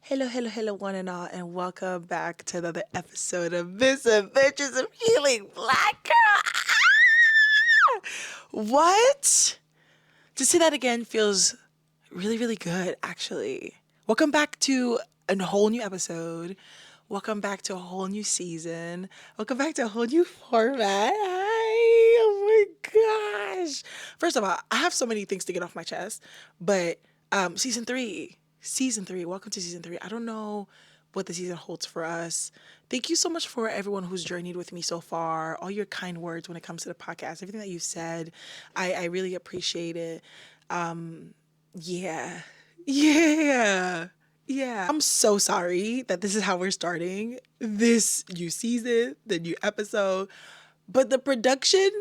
Hello, hello, hello, one and all, and welcome back to another episode of Misadventures of Healing Black Girl. What? To say that again feels really, really good, actually. Welcome back to a whole new episode. Welcome back to a whole new season. Welcome back to a whole new format. Hi. Oh my gosh. First of all, I have so many things to get off my chest, but season three, welcome to season three. I don't know what the season holds for us. Thank you so much for everyone who's journeyed with me so far, all your kind words when it comes to the podcast, everything that you've said. I really appreciate it. Yeah. Yeah. Yeah. I'm so sorry that this is how we're starting this new season, the new episode. But the production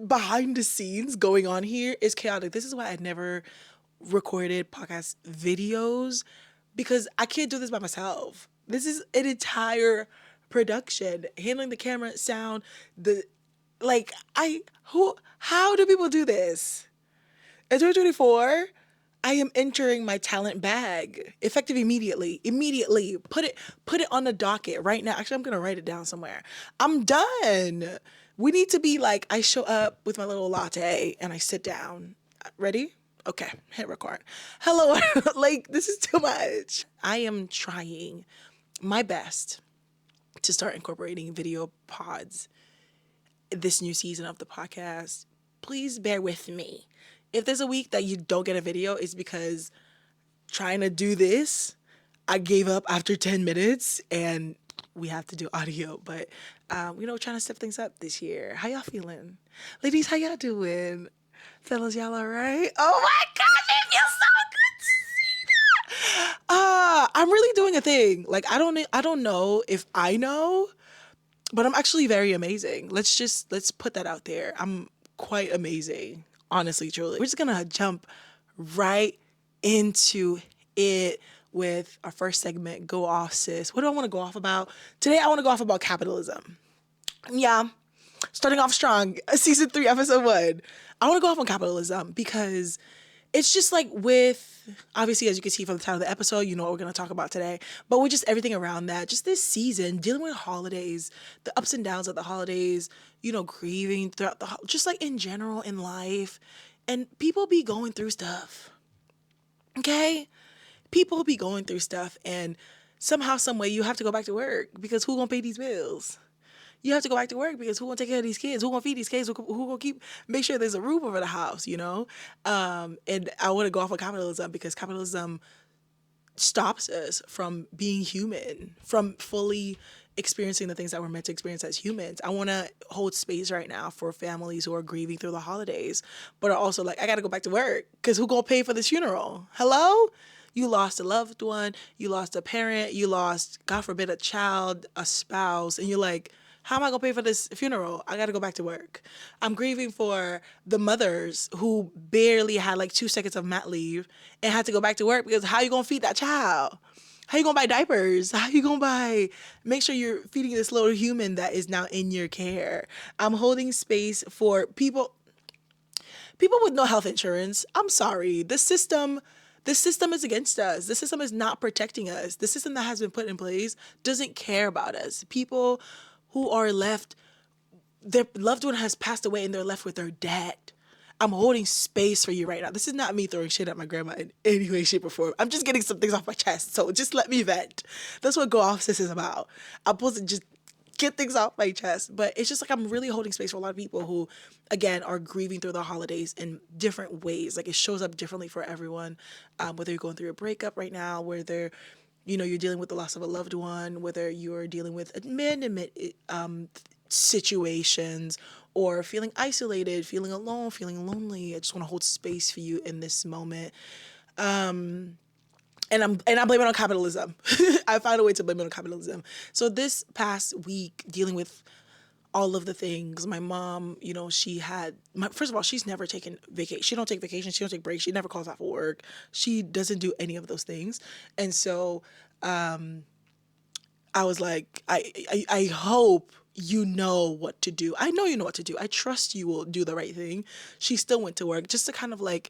behind the scenes going on here is chaotic. This is why I never recorded podcast videos because I can't do this by myself. This is an entire production, handling the camera, sound, the like I who how do people do this? In 2024, I am entering my talent bag effective immediately. Immediately. Put it on the docket right now. Actually, I'm going to write it down somewhere. I'm done. We need to be like I show up with my little latte and I sit down. Ready? Okay, hit record. Hello. Like this is too much. I am trying my best to start incorporating video pods this new season of the podcast. Please bear with me. If there's a week that you don't get a video, it's because trying to do this, I gave up after 10 minutes and we have to do audio. But, trying to step things up this year. How y'all feeling? Ladies, how y'all doing? Fellas, y'all all right? Oh my gosh, it feels so good to see that. I'm really doing a thing. Like, I don't know if I know, but I'm actually very amazing. Let's put that out there. I'm quite amazing, honestly, truly. We're just gonna jump right into it with our first segment, Go Off Sis. What do I want to go off about? Today I want to go off about capitalism. Yeah. Starting off strong, season 3, episode 1. I want to go off on capitalism because it's just like with, obviously, as you can see from the title of the episode, you know what we're going to talk about today, but with just everything around that, just this season, dealing with holidays, the ups and downs of the holidays, grieving throughout just like in general in life. And people be going through stuff, okay? People be going through stuff and somehow, some way you have to go back to work because who gonna pay these bills? You have to go back to work because who gonna take care of these kids? Who gonna feed these kids? Who gonna make sure there's a roof over the house? And I want to go off of capitalism because capitalism stops us from being human, from fully experiencing the things that we're meant to experience as humans. I want to hold space right now for families who are grieving through the holidays, but are also like, I got to go back to work because who gonna pay for this funeral? Hello? You lost a loved one, you lost a parent, you lost, God forbid, a child, a spouse, and you're like, how am I gonna pay for this funeral? I gotta go back to work. I'm grieving for the mothers who barely had like 2 seconds of mat leave and had to go back to work because how you gonna feed that child? How you gonna buy diapers? How you gonna make sure you're feeding this little human that is now in your care? I'm holding space for people with no health insurance. I'm sorry. The system is against us. The system is not protecting us. The system that has been put in place doesn't care about us. People who are left, their loved one has passed away and they're left with their debt. I'm holding space for you right now. This is not me throwing shit at my grandma in any way, shape, or form. I'm just getting some things off my chest. So just let me vent. That's what Go Off Sis is about. I'm supposed to just get things off my chest. But it's just like I'm really holding space for a lot of people who, again, are grieving through the holidays in different ways. Like it shows up differently for everyone. Whether you're going through a breakup right now, whether you're dealing with the loss of a loved one, whether you're dealing with abandonment situations, or feeling isolated, feeling alone, feeling lonely. I just want to hold space for you in this moment. And I blame it on capitalism. I found a way to blame it on capitalism. So this past week, dealing with all of the things, my mom, first of all, she's never taken vacation. She don't take vacation. She don't take breaks. She never calls off work. She doesn't do any of those things. And so I was like, I hope you know what to do. I know you know what to do. I trust you will do the right thing. She still went to work just to kind of like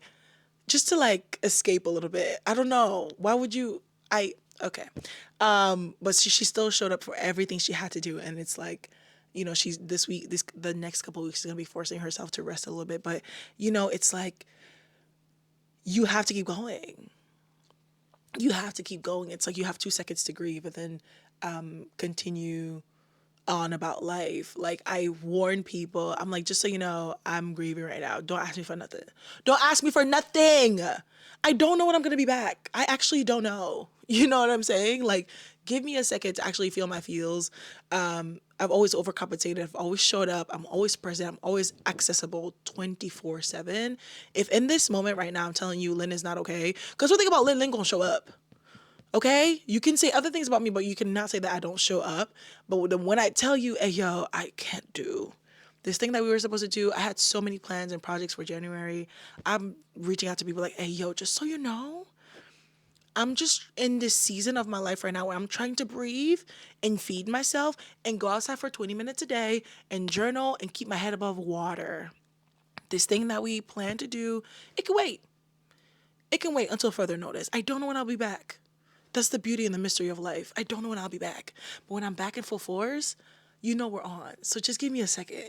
just to like escape a little bit. I don't know. Why would you? I okay. But she still showed up for everything she had to do, and it's like, she's this week, the next couple of weeks is gonna be forcing herself to rest a little bit. But it's like you have to keep going. You have to keep going. It's like you have 2 seconds to grieve, and then continue on about life. Like I warn people, I'm like, just so you know, I'm grieving right now. Don't ask me for nothing. Don't ask me for nothing. I don't know when I'm gonna be back. I actually don't know. You know what I'm saying? Like, give me a second to actually feel my feels. I've always overcompensated. I've always showed up. I'm always present. I'm always accessible 24/7. If in this moment right now I'm telling you Lynn is not okay, because one thing about Lynn gonna show up. Okay? You can say other things about me, but you cannot say that I don't show up. But when I tell you, hey, yo, I can't do this thing that we were supposed to do, I had so many plans and projects for January. I'm reaching out to people like, hey, yo, just so you know, I'm just in this season of my life right now where I'm trying to breathe and feed myself and go outside for 20 minutes a day and journal and keep my head above water. This thing that we plan to do, it can wait. It can wait until further notice. I don't know when I'll be back. That's the beauty and the mystery of life. I don't know when I'll be back. But when I'm back in full force, we're on. So just give me a second.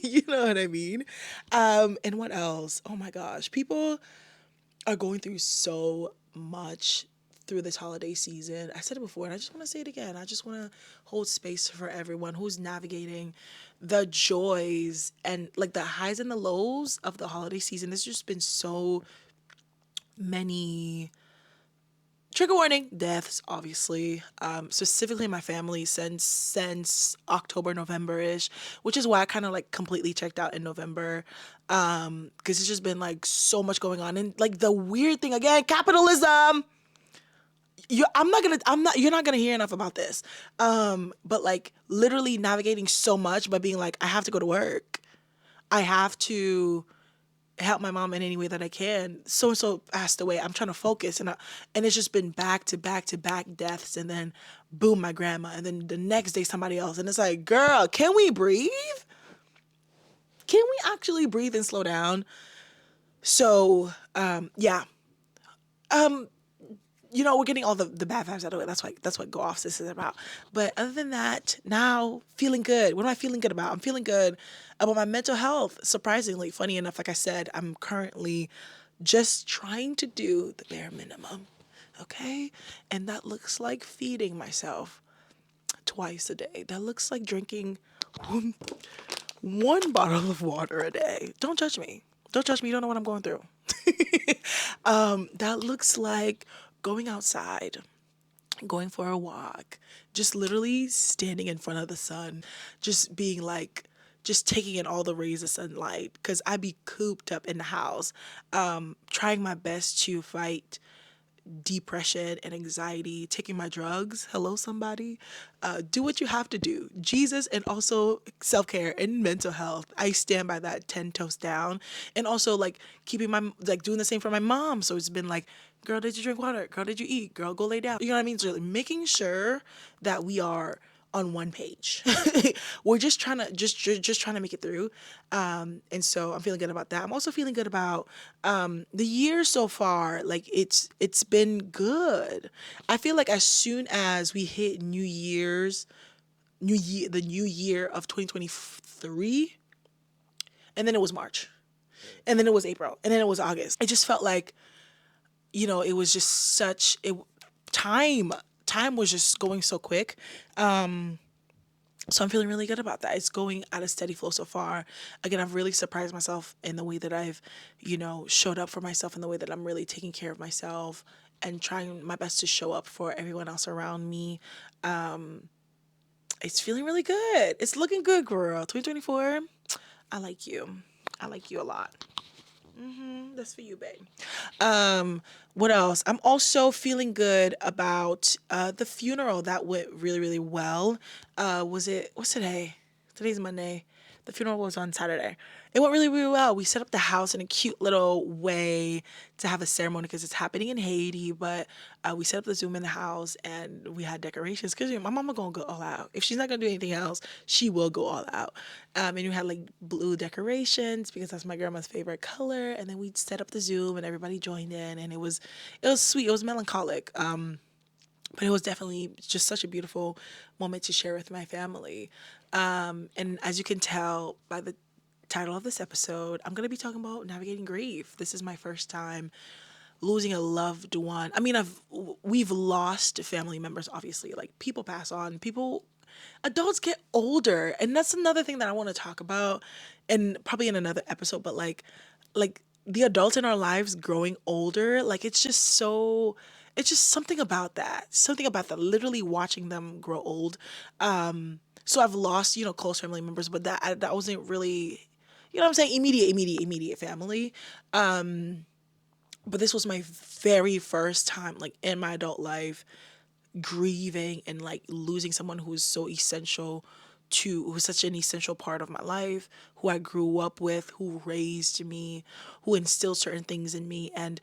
You know what I mean? And what else? Oh my gosh. People are going through so much through this holiday season. I said it before and I just want to say it again. I just want to hold space for everyone who's navigating the joys and like the highs and the lows of the holiday season. There's just been so many trigger warning deaths, obviously, specifically in my family since October, November-ish, which is why I kind of like completely checked out in November, because it's just been like so much going on. And like the weird thing again, capitalism. You're not gonna hear enough about this, but like literally navigating so much by being like, I have to go to work, I have to help my mom in any way that I can. So and so passed away. I'm trying to focus, and it's just been back to back to back deaths, and then boom, my grandma, and then the next day somebody else, and it's like, girl, can we breathe? Can we actually breathe and slow down? So, yeah. Um, we're getting all the bad vibes out of the way. That's what Go Off This is about. But other than that, now feeling good. What am I feeling good about? I'm feeling good about my mental health. Surprisingly, funny enough, like I said, I'm currently just trying to do the bare minimum. Okay? And that looks like feeding myself twice a day. That looks like drinking one bottle of water a day. Don't judge me. Don't judge me. You don't know what I'm going through. That looks like going outside, going for a walk, just literally standing in front of the sun, just being like, just taking in all the rays of sunlight, because I be cooped up in the house, trying my best to fight depression and anxiety, taking my drugs. Hello, somebody. Do what you have to do. Jesus, and also self-care and mental health. I stand by that 10 toes down. And also like keeping like doing the same for my mom. So it's been like, girl, did you drink water? Girl, did you eat? Girl, go lay down. You know what I mean? So like making sure that we are on one page. We're just trying to just trying to make it through. And so I'm feeling good about that. I'm also feeling good about the year so far. Like it's been good. I feel like as soon as we hit the new year of 2023, and then it was March, and then it was April, and then it was August. It just felt like, it was just time time was just going so quick. So I'm feeling really good about that. It's going at a steady flow so far. Again, I've really surprised myself in the way that I've, showed up for myself, in the way that I'm really taking care of myself and trying my best to show up for everyone else around me. It's feeling really good. It's looking good, girl. 2024, I like you. I like you a lot. That's for you, babe. What else? I'm also feeling good about the funeral that went really, really well. What's today? Today's Monday. The funeral was on Saturday. It went really, really well. We set up the house in a cute little way to have a ceremony because it's happening in Haiti. But we set up the Zoom in the house and we had decorations because my mama gonna go all out. If she's not gonna do anything else, she will go all out. And we had like blue decorations because that's my grandma's favorite color. And then we set up the Zoom and everybody joined in, and it was sweet. It was melancholic. But it was definitely just such a beautiful moment to share with my family. And as you can tell by the title of this episode, I'm going to be talking about navigating grief. This is my first time losing a loved one. I mean, we've lost family members, obviously. Like, people pass on, adults get older, and that's another thing that I want to talk about, and probably in another episode. But like the adults in our lives growing older, like it's just something about that. Literally watching them grow old. So I've lost, close family members, but that wasn't really, what I'm saying, immediate family. But this was my very first time, like, in my adult life, grieving and like losing someone who was so essential who was such an essential part of my life, who I grew up with, who raised me, who instilled certain things in me. And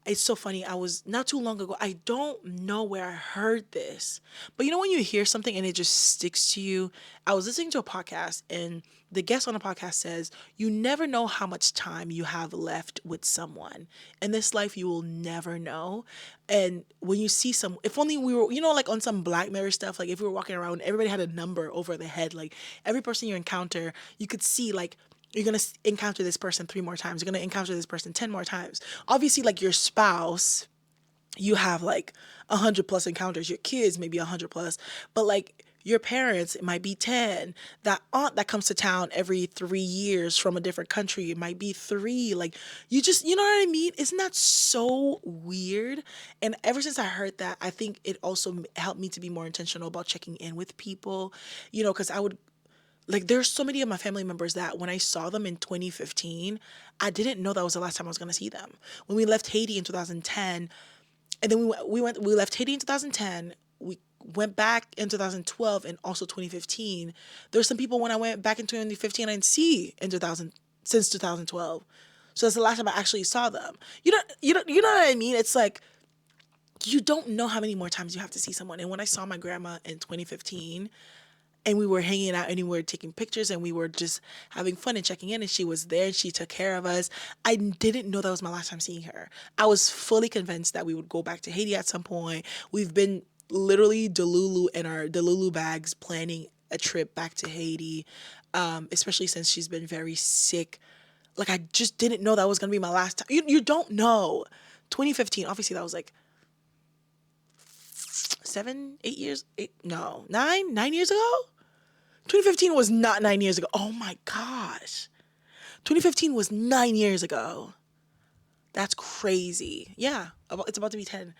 it's so funny. I was not too long ago. I don't know where I heard this, but when you hear something and it just sticks to you. I was listening to a podcast, and the guest on the podcast says, "You never know how much time you have left with someone. In this life, you will never know." And when you see if only we were, like on some Black Mirror stuff, like if we were walking around, everybody had a number over the head. Like, every person you encounter, you could see, like, you're going to encounter this person 3 more times. You're going to encounter this person 10 more times. Obviously, like your spouse, you have like 100 plus encounters. Your kids, maybe 100 plus. But like your parents, it might be 10. That aunt that comes to town every 3 years from a different country, it might be 3. Like, you know what I mean? Isn't that so weird? And ever since I heard that, I think it also helped me to be more intentional about checking in with people, because I would, like, there's so many of my family members that when I saw them in 2015, I didn't know that was the last time I was going to see them. When we left Haiti in 2010, and then we left Haiti in 2010, we went back in 2012 and also 2015. There's some people when I went back in 2015 I didn't see since 2012. So that's the last time I actually saw them. You know what I mean? It's like, you don't know how many more times you have to see someone. And when I saw my grandma in 2015, and we were hanging out and we were taking pictures and we were just having fun and checking in, and she was there and she took care of us. I didn't know that was my last time seeing her. I was fully convinced that we would go back to Haiti at some point. We've been literally Delulu in our Delulu bags planning a trip back to Haiti, especially since she's been very sick. Like, I just didn't know that was going to be my last time. You don't know. 2015, obviously that was like 9 years ago. 2015 was not 9 years ago. Oh my gosh. 2015 was 9 years ago. That's crazy. Yeah, it's about to be 10.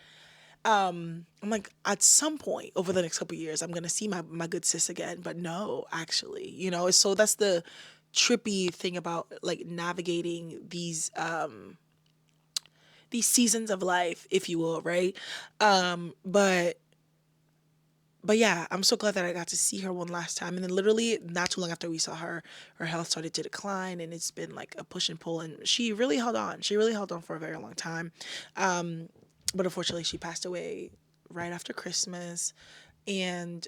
I'm like, at some point over the next couple of years, I'm going to see my good sis again. But no, actually, so that's the trippy thing about like navigating these seasons of life, if you will, right? But yeah, I'm so glad that I got to see her one last time. And then literally not too long after we saw her, her health started to decline, and it's been like a push and pull. And she really held on. She really held on for a very long time. But unfortunately, she passed away right after Christmas. And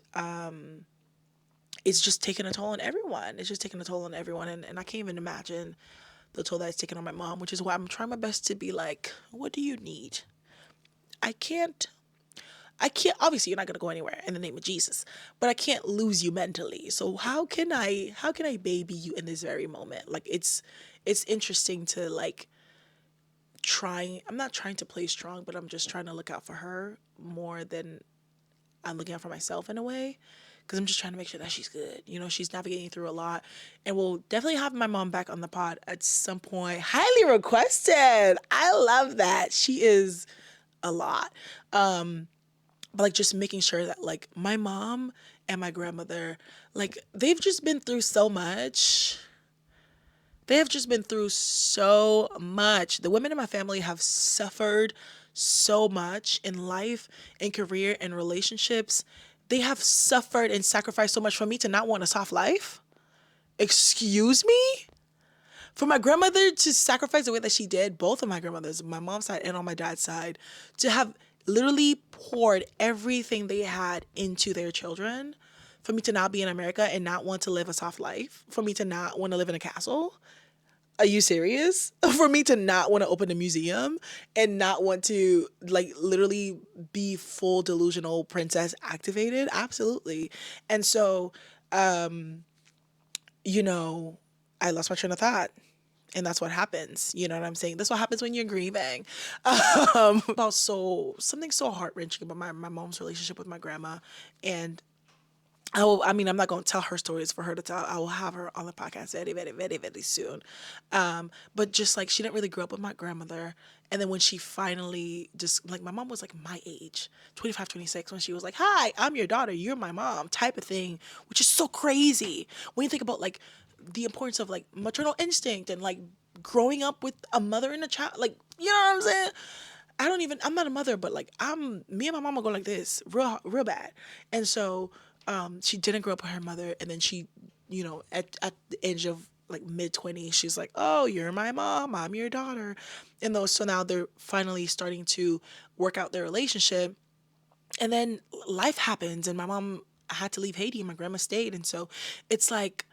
it's just taken a toll on everyone. It's just taken a toll on everyone. And I can't even imagine the toll that it's taken on my mom, which is why I'm trying my best to be like, what do you need? I can't, obviously you're not going to go anywhere in the name of Jesus, but I can't lose you mentally. So how can I baby you in this very moment? Like, it's interesting to like I'm not trying to play strong, but I'm just trying to look out for her more than I'm looking out for myself in a way. Because I'm just trying to make sure that she's good. She's navigating through a lot. And we'll definitely have my mom back on the pod at some point. Highly requested. I love that. She is a lot. But like, just making sure that like my mom and my grandmother, like, they've just been through so much. They have just been through so much. The women in my family have suffered so much in life, in career, and relationships. They have suffered and sacrificed so much for me to not want a soft life. Excuse me? For my grandmother to sacrifice the way that she did, both of my grandmothers, my mom's side and on my dad's side, to have literally poured everything they had into their children, for me to not be in America and not want to live a soft life, for me to not want to live in a castle. Are you serious? For me to not want to open a museum and not want to like literally be full delusional princess activated? Absolutely. And so, you know, I lost my train of thought. And that's what happens. You know what I'm saying? That's what happens when you're grieving. About something so heart wrenching about my mom's relationship with my grandma. And I'm not going to tell her stories for her to tell. I will have her on the podcast very, very, very, very soon. But just like she didn't really grow up with my grandmother. And then when she finally just like my mom was like my age, 25, 26, when she was like, hi, I'm your daughter, you're my mom type of thing, which is so crazy when you think about like the importance of like maternal instinct and like growing up with a mother and a child. Like, you know what I'm saying? I'm not a mother, but like me and my mom are going like this real bad. And so she didn't grow up with her mother, and then she, at the age of like mid-20s, she's like, oh, you're my mom, I'm your daughter. And those, so now they're finally starting to work out their relationship. And then life happens, and my mom had to leave Haiti, and my grandma stayed. And so it's like,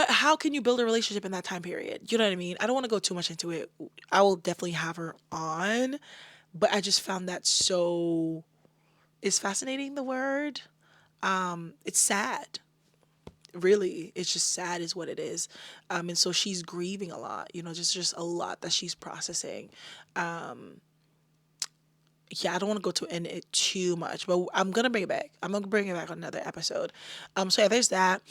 how can you build a relationship in that time period? You know what I mean? I don't want to go too much into it. I will definitely have her on, but I just found that so, is fascinating the word? It's sad. Really, it's just sad is what it is. And so she's grieving a lot, just a lot that she's processing. Yeah, I don't want to go to in it too much, but I'm gonna bring it back. I'm gonna bring it back on another episode. So yeah, there's that.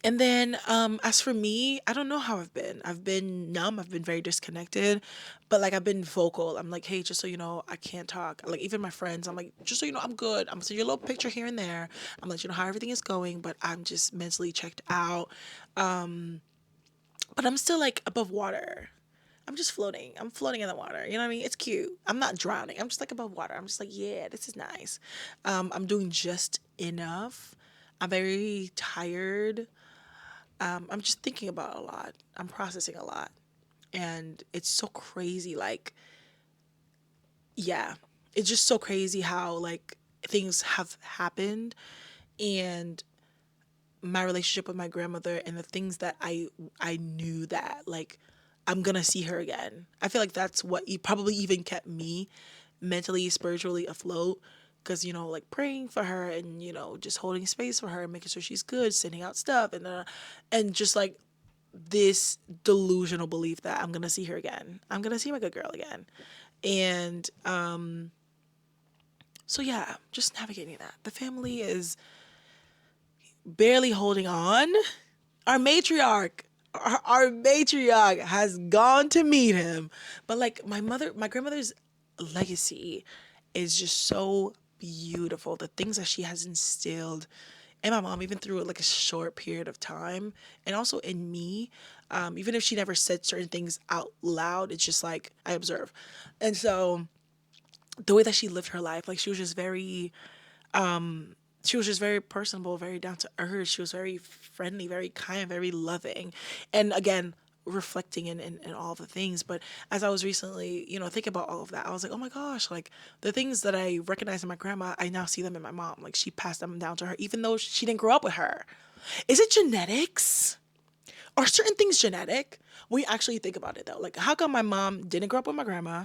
And then, as for me, I don't know how I've been. I've been numb. I've been very disconnected, but like I've been vocal. I'm like, hey, just so you know, I can't talk. Like even my friends, I'm like, just so you know, I'm good. I'm gonna send you a little picture here and there. I'm like, you know how everything is going, but I'm just mentally checked out. But I'm still like above water. I'm just floating. I'm floating in the water. You know what I mean? It's cute. I'm not drowning. I'm just like above water. I'm just like, yeah, this is nice. I'm doing just enough. I'm very tired. I'm just thinking about a lot. I'm processing a lot. And it's so crazy. Like, yeah, it's just so crazy how, like, things have happened. And my relationship with my grandmother and the things that I knew that, like, I'm gonna see her again. I feel like that's what probably even kept me mentally, spiritually afloat. Because, like praying for her and, just holding space for her and making sure she's good, sending out stuff and just like this delusional belief that I'm gonna see her again. I'm gonna see my good girl again. And so yeah, just navigating that. The family is barely holding on. Our matriarch, our matriarch has gone to meet him. But like my grandmother's legacy is just so beautiful. The things that she has instilled in my mom, even through like a short period of time, and also in me, even if she never said certain things out loud, it's just like I observe. And so the way that she lived her life, like she was just very personable, very down to earth. She was very friendly, very kind, very loving. And again, reflecting in all the things. But as I was recently, thinking about all of that, I was like, oh my gosh, like the things that I recognize in my grandma, I now see them in my mom. Like she passed them down to her, even though she didn't grow up with her. Is it genetics? Are certain things genetic? When you actually think about it though, like how come my mom didn't grow up with my grandma?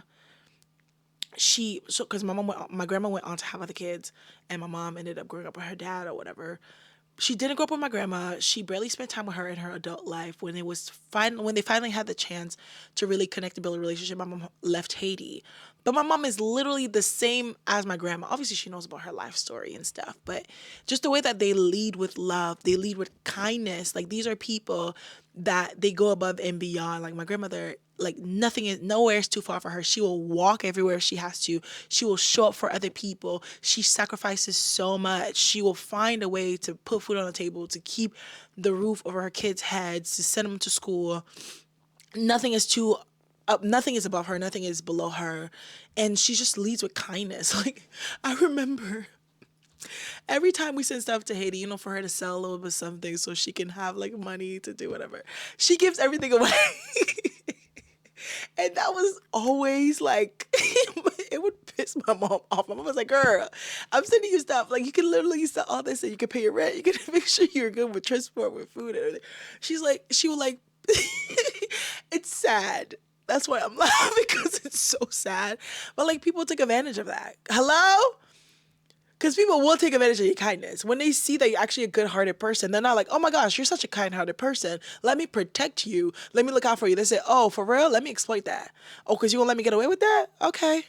Because my grandma went on to have other kids, and my mom ended up growing up with her dad or whatever. She didn't grow up with my grandma. She barely spent time with her in her adult life. When they finally had the chance to really connect and build a relationship, my mom left Haiti. But my mom is literally the same as my grandma. Obviously, she knows about her life story and stuff, but just the way that they lead with love, they lead with kindness. Like these are people that they go above and beyond. Like my grandmother, like nowhere is too far for her. She will walk everywhere she has to. She will show up for other people. She sacrifices so much. She will find a way to put food on the table, to keep the roof over her kids' heads, to send them to school. Nothing is too nothing is above her, nothing is below her. And she just leads with kindness. Like I remember Every time we send stuff to Haiti, for her to sell a little bit of something so she can have like money to do whatever, she gives everything away. And that was always like, it would piss my mom off. My mom was like, girl, I'm sending you stuff. Like, you can literally sell all this and you can pay your rent. You can make sure you're good with transport, with food, and everything. She would like, it's sad. That's why I'm laughing, because it's so sad. But like, people take advantage of that. Hello? Because people will take advantage of your kindness. When they see that you're actually a good-hearted person, they're not like, oh my gosh, you're such a kind-hearted person. Let me protect you. Let me look out for you. They say, oh, for real? Let me exploit that. Oh, because you won't let me get away with that? Okay.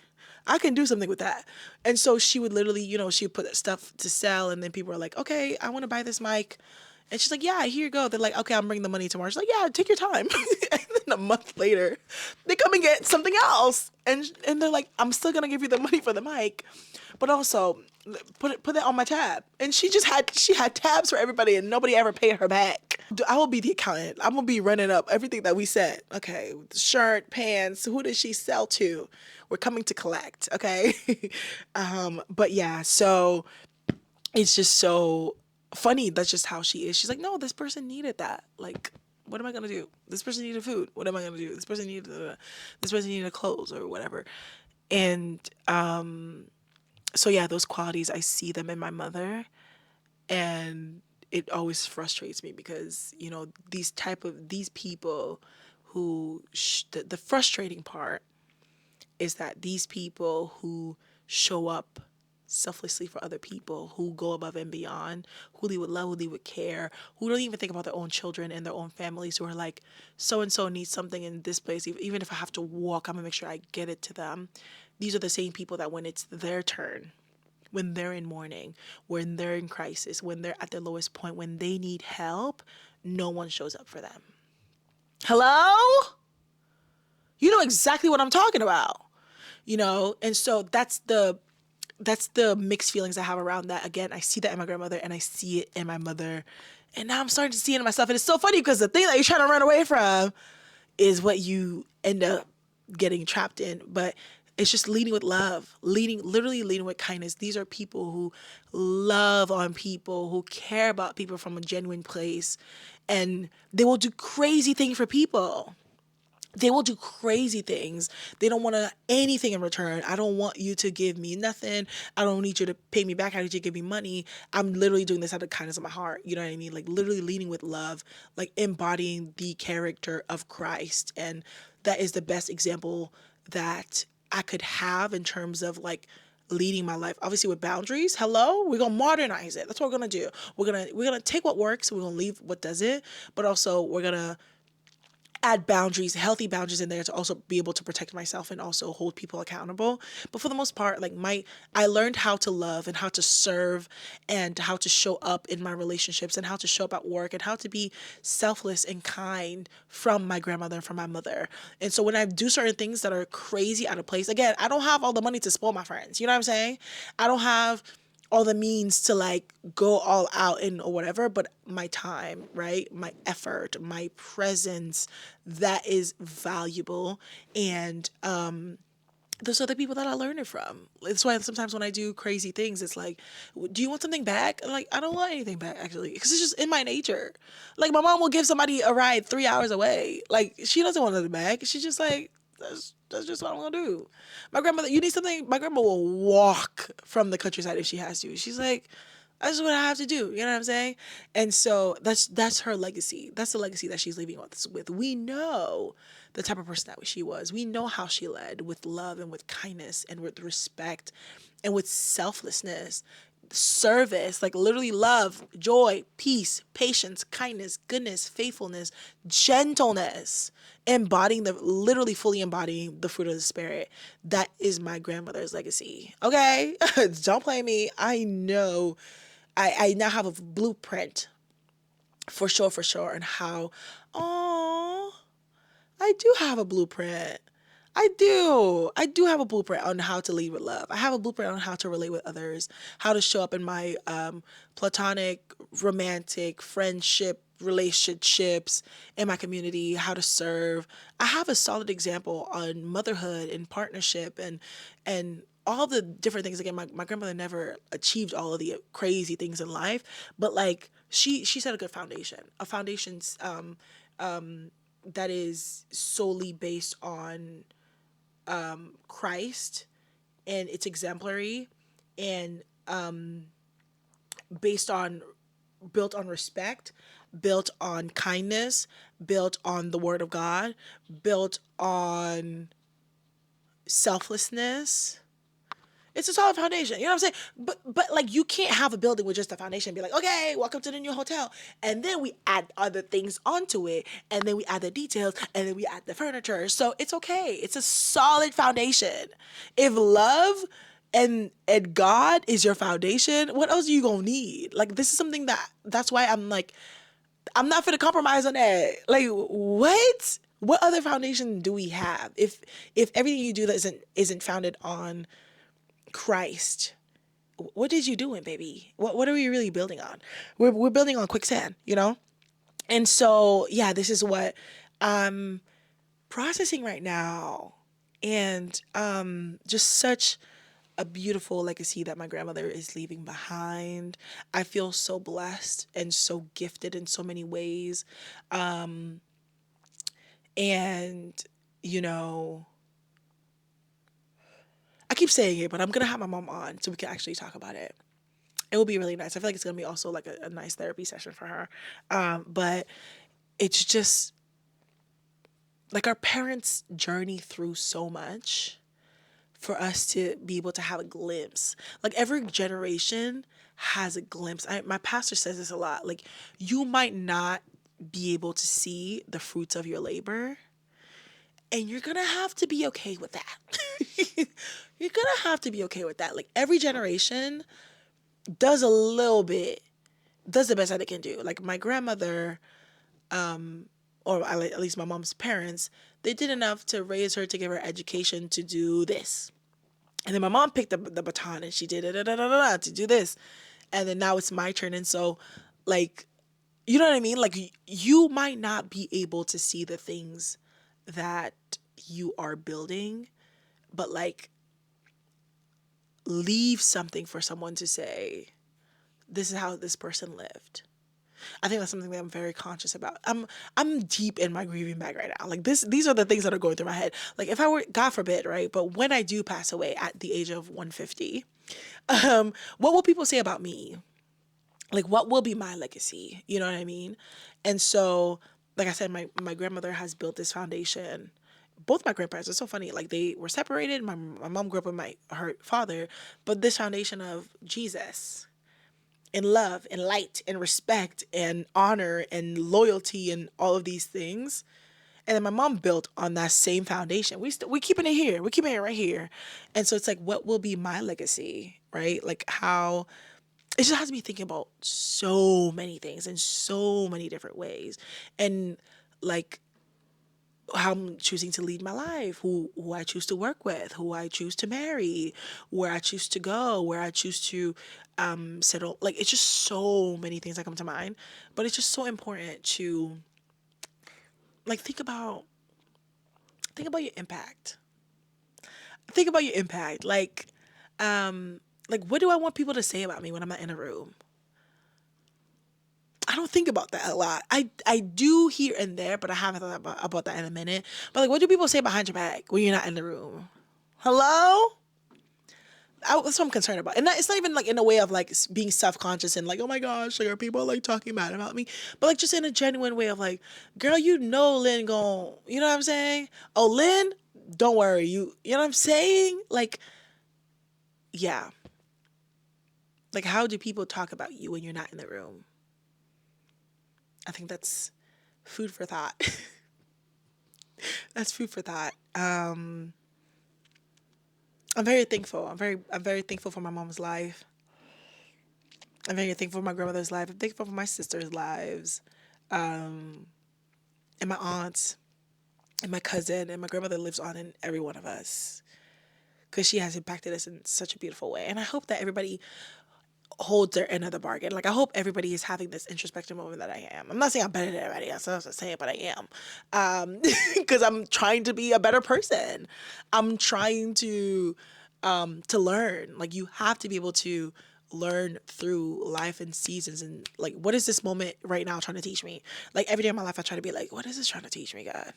I can do something with that. And so she would literally, she would put stuff to sell, and then people are like, okay, I want to buy this mic. And she's like, yeah, here you go. They're like, okay, I'm bringing the money tomorrow. She's like, yeah, take your time. And then a month later, they come and get something else. And they're like, I'm still going to give you the money for the mic, but also put it on my tab. And she had tabs for everybody, and nobody ever paid her back. I will be the accountant. I'm going to be running up everything that we sent. Okay, shirt, pants, who did she sell to? We're coming to collect, okay? But yeah, so it's just so funny. That's just how she is. She's like, no, this person needed that. Like, what am I gonna do? This person needed food. What am I gonna do? This person needed clothes or whatever. And so yeah, those qualities, I see them in my mother, and it always frustrates me because these people who the frustrating part is that these people who show up selflessly for other people, who go above and beyond, who they would love, who they would care, who don't even think about their own children and their own families, who are like, so and so needs something in this place, even if I have to walk, I'm gonna make sure I get it to them. These are the same people that when it's their turn, when they're in mourning, when they're in crisis, when they're at their lowest point, when they need help, no one shows up for them. Hello? You know exactly what I'm talking about. And so that's the mixed feelings I have around that. Again, I see that in my grandmother and I see it in my mother, and now I'm starting to see it in myself. And it's so funny because the thing that you're trying to run away from is what you end up getting trapped in. But it's just leading with love, literally leading with kindness. These are people who love on people, who care about people from a genuine place, and they will do crazy things for people. They will do crazy things. They don't want anything in return. I don't want you to give me nothing. I don't need you to pay me back. I need you to give me money. I'm literally doing this out of the kindness of my heart. You know what I mean? Like, literally leading with love, like embodying the character of Christ. And that is the best example that I could have in terms of like leading my life, obviously with boundaries. Hello, we're gonna modernize it. That's what we're gonna do. We're gonna take what works, we're gonna leave what doesn't, but also we're gonna add boundaries, healthy boundaries in there to also be able to protect myself and also hold people accountable. But for the most part, like I learned how to love and how to serve and how to show up in my relationships and how to show up at work and how to be selfless and kind from my grandmother and from my mother. And so when I do certain things that are crazy out of place, again, I don't have all the money to spoil my friends. You know what I'm saying? I don't have all the means to like go all out in or whatever, but my time, right? My effort, my presence, that is valuable. And those are the people that I learn it from. That's why sometimes when I do crazy things, it's like, do you want something back? Like, I don't want anything back, actually, because it's just in my nature. Like, my mom will give somebody a ride 3 hours away. Like, she doesn't want nothing back. She's just like, that's just what I'm gonna do. My grandmother, you need something? My grandma will walk from the countryside if she has to. She's like, that's what I have to do. You know what I'm saying? And so that's her legacy. That's the legacy that she's leaving us with. We know the type of person that she was. We know how she led, with love and with kindness and with respect and with selflessness, service, like literally love, joy, peace, patience, kindness, goodness, faithfulness, gentleness, literally fully embodying the fruit of the spirit. That is my grandmother's legacy. Okay? Don't play me. I know I now have a blueprint for sure, and how, oh, I do have a blueprint. I do. I do have a blueprint on how to lead with love. I have a blueprint on how to relate with others, how to show up in my platonic, romantic, friendship, relationships, in my community, how to serve. I have a solid example on motherhood and partnership and all the different things. Again, my grandmother never achieved all of the crazy things in life, but like she set a good foundation, a foundation that is solely based on Christ, and it's exemplary, and based on built on respect, built on kindness, built on the word of God, built on selflessness. It's a solid foundation. You know what I'm saying? But like you can't have a building with just a foundation and be like, okay, welcome to the new hotel. And then we add other things onto it. And then we add the details. And then we add the furniture. So it's okay. It's a solid foundation. If love and God is your foundation, what else are you gonna need? Like this is something that's why I'm like, I'm not gonna compromise on that. Like what? What other foundation do we have? If everything you do that isn't founded on Christ, what did you doing, baby? What are we really building on? We're building on quicksand, you know? And so, yeah, this is what I'm processing right now. And just such a beautiful legacy that my grandmother is leaving behind. I feel so blessed and so gifted in so many ways. And, you know, I keep saying it, but I'm gonna have my mom on so we can actually talk about it. It will be really nice. I feel like it's gonna be also like a nice therapy session for her. But it's just like our parents journey through so much for us to be able to have a glimpse. Like every generation has a glimpse. My pastor says this a lot. Like you might not be able to see the fruits of your labor, and you're gonna have to be okay with that. You're gonna have to be okay with that. Like every generation does a little bit, does the best that it can do. Like my grandmother, or at least my mom's parents, they did enough to raise her to give her education to do this. And then my mom picked up the baton and she did it to do this. And then now it's my turn. And so, like, you know what I mean? Like, you might not be able to see the things that you are building, but like, leave something for someone to say, this is how this person lived. I think that's something that I'm very conscious about. I'm deep in my grieving bag right now. Like these are the things that are going through my head. Like if I were, God forbid, right? But when I do pass away at the age of 150, what will people say about me? Like what will be my legacy? You know what I mean? And so, like I said, my grandmother has built this foundation. Both my grandparents are so funny. Like they were separated. My mom grew up with her father, but this foundation of Jesus and love and light and respect and honor and loyalty and all of these things. And then my mom built on that same foundation. We keeping it here. We're keeping it right here. And so it's like, what will be my legacy, right? Like how it just has me thinking about so many things in so many different ways. And like how I'm choosing to lead my life, who I choose to work with, who I choose to marry, where I choose to go, where I choose to settle. Like it's just so many things that come to mind, but it's just so important to like think about your impact. Think about your impact. Like what do I want people to say about me when I'm not in a room? I don't think about that a lot. I do here and there, but I haven't thought about that in a minute. But like, what do people say behind your back when you're not in the room? Hello? That's what I'm concerned about. And it's not even like in a way of like being self-conscious and like, oh my gosh, like are people like talking bad about me? But like just in a genuine way of like, girl, you know Lynn gon', you know what I'm saying? Oh, Lynn, don't worry. You know what I'm saying? Like, yeah. Like how do people talk about you when you're not in the room? I think that's food for thought. That's food for thought. I'm very thankful. I'm very thankful for my mom's life. I'm very thankful for my grandmother's life. I'm thankful for my sister's lives, and my aunts, and my cousin, and my grandmother lives on in every one of us because she has impacted us in such a beautiful way. And I hope that everybody holds their end of the bargain. Like I hope everybody is having this introspective moment that I am. I'm not saying I'm better than everybody else. I'm not saying it, but I am, because I'm trying to be a better person. I'm trying to to learn. Like, you have to be able to learn through life and seasons. And like, what is this moment right now trying to teach me? Like, every day in my life I try to be like, what is this trying to teach me, God?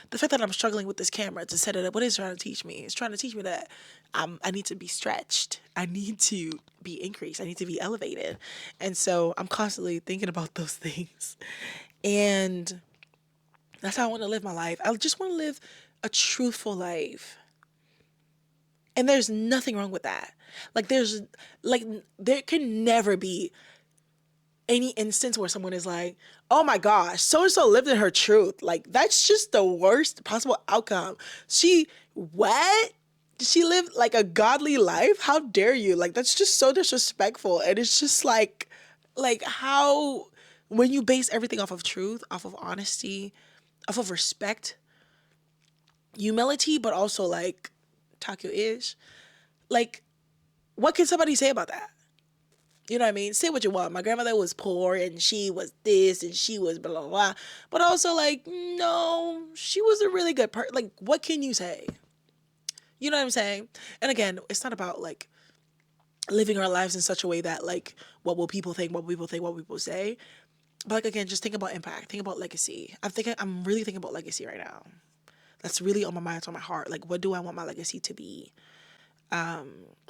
The fact that I'm struggling with this camera to set it up, what is it trying to teach me? It's trying to teach me that I need to be stretched. I need to be increased. I need to be elevated. And so I'm constantly thinking about those things. And that's how I want to live my life. I just want to live a truthful life. And there's nothing wrong with that. Like there can never be any instance where someone is like, oh my gosh, so and so lived in her truth. Like, that's just the worst possible outcome. What? She lived like a godly life? How dare you? Like, that's just so disrespectful. And it's just like how, when you base everything off of truth, off of honesty, off of respect, humility, but also like talk your ish, like, what can somebody say about that? You know what I mean? Say what you want. My grandmother was poor and she was this and she was blah, blah, blah. But also, like, no, she was a really good person. Like, what can you say? You know what I'm saying? And again, it's not about, like, living our lives in such a way that, like, what will people think, what will people think, what will people say? But, like, again, just think about impact. Think about legacy. I'm really thinking about legacy right now. That's really on my mind, it's on my heart. Like, what do I want my legacy to be?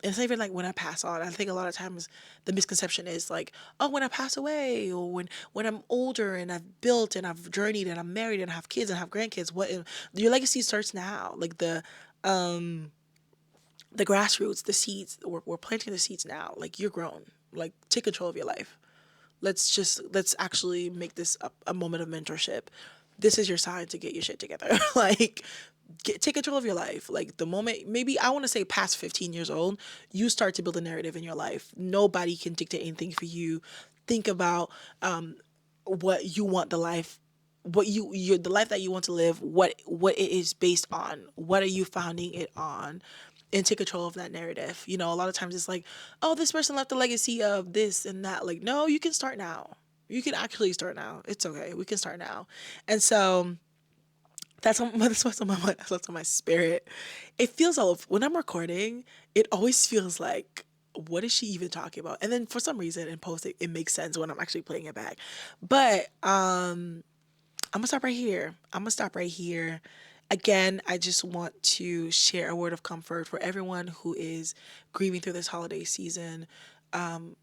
It's not even like when I pass on. I think a lot of times the misconception is like, oh, when I pass away, or when I'm older and I've built and I've journeyed and I'm married and I have kids and have grandkids, what your legacy starts now. Like the grassroots, the seeds, we're planting the seeds now. Like, you're grown. Like, take control of your life. Let's actually make this a moment of mentorship. This is your sign to get your shit together. Like, take control of your life. Like, the moment, maybe I want to say past 15 years old, you start to build a narrative in your life. Nobody can dictate anything for you. Think about what you want, the life, the life that you want to live, what it is based on. What are you founding it on? And take control of that narrative. You know, a lot of times it's like, oh, this person left a legacy of this and that. Like, no, you can start now. You can actually start now. It's okay. We can start now. And so that's what's on my mind. That's what's on my spirit. It feels when I'm recording, it always feels like, what is she even talking about? And then for some reason in post, it makes sense when I'm actually playing it back. But I'm gonna stop right here. Again, I just want to share a word of comfort for everyone who is grieving through this holiday season,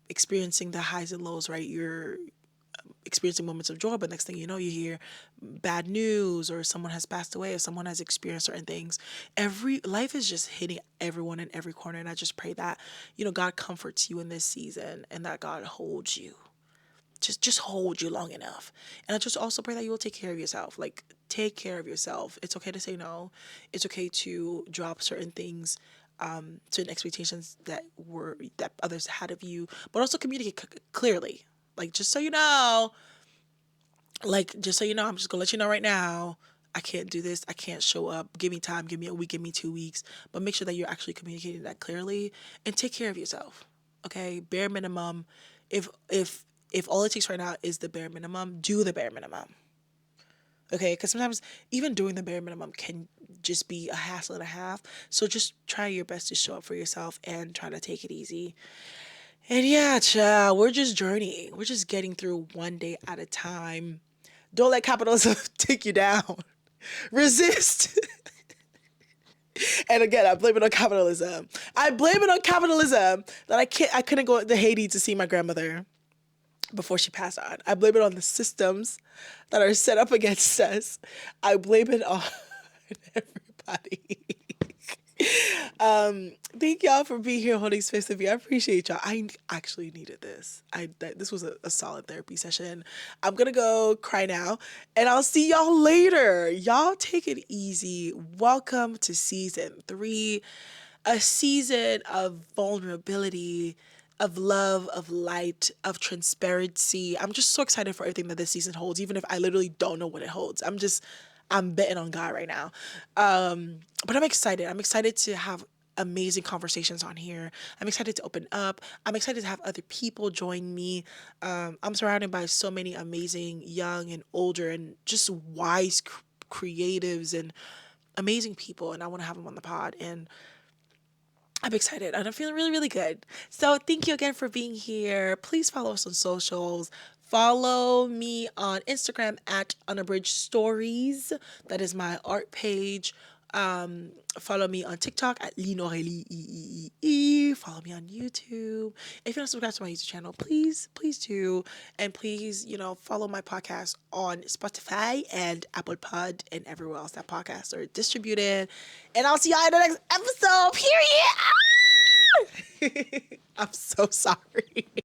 experiencing the highs and lows, right? You're experiencing moments of joy, but next thing you know, you hear bad news, or someone has passed away, or someone has experienced certain things. Every life is just hitting everyone in every corner. And I just pray that, God comforts you in this season, and that God holds you. Just hold you long enough. And I just also pray that you will take care of yourself. Like, take care of yourself. It's okay to say no. It's okay to drop certain things, certain expectations that others had of you, but also communicate clearly. Like, just so you know, I'm just gonna let you know right now, I can't do this. I can't show up. Give me time. Give me a week. Give me 2 weeks. But make sure that you're actually communicating that clearly, and take care of yourself. Okay, bare minimum. If all it takes right now is the bare minimum, do the bare minimum. Okay, because sometimes even doing the bare minimum can just be a hassle and a half. So just try your best to show up for yourself and try to take it easy. And yeah, child, we're just journeying. We're just getting through one day at a time. Don't let capitalism take you down. Resist. And again, I blame it on capitalism. I blame it on capitalism that I couldn't go to Haiti to see my grandmother before she passed on. I blame it on the systems that are set up against us. I blame it on everybody. Thank y'all for being here holding space with me. I appreciate y'all. I actually needed this. This was a solid therapy session. I'm gonna go cry now, and I'll see y'all later. Y'all take it easy. Welcome to season 3, a season of vulnerability, of love, of light, of transparency. I'm just so excited for everything that this season holds, even if I literally don't know what it holds. I'm betting on God right now. But I'm excited. I'm excited to have amazing conversations on here. I'm excited to open up. I'm excited to have other people join me. I'm surrounded by so many amazing young and older and just wise creatives and amazing people, and I want to have them on the pod. And I'm excited and I'm feeling really, really good. So thank you again for being here. Please follow us on socials. Follow me on Instagram at Unabridged Stories. That is my art page. Follow me on TikTok at liiifee. Follow me on YouTube. If you're not subscribed to my YouTube channel, please, please do. And please, follow my podcast on Spotify and Apple Pod and everywhere else that podcasts are distributed. And I'll see y'all in the next episode. Period. I'm so sorry.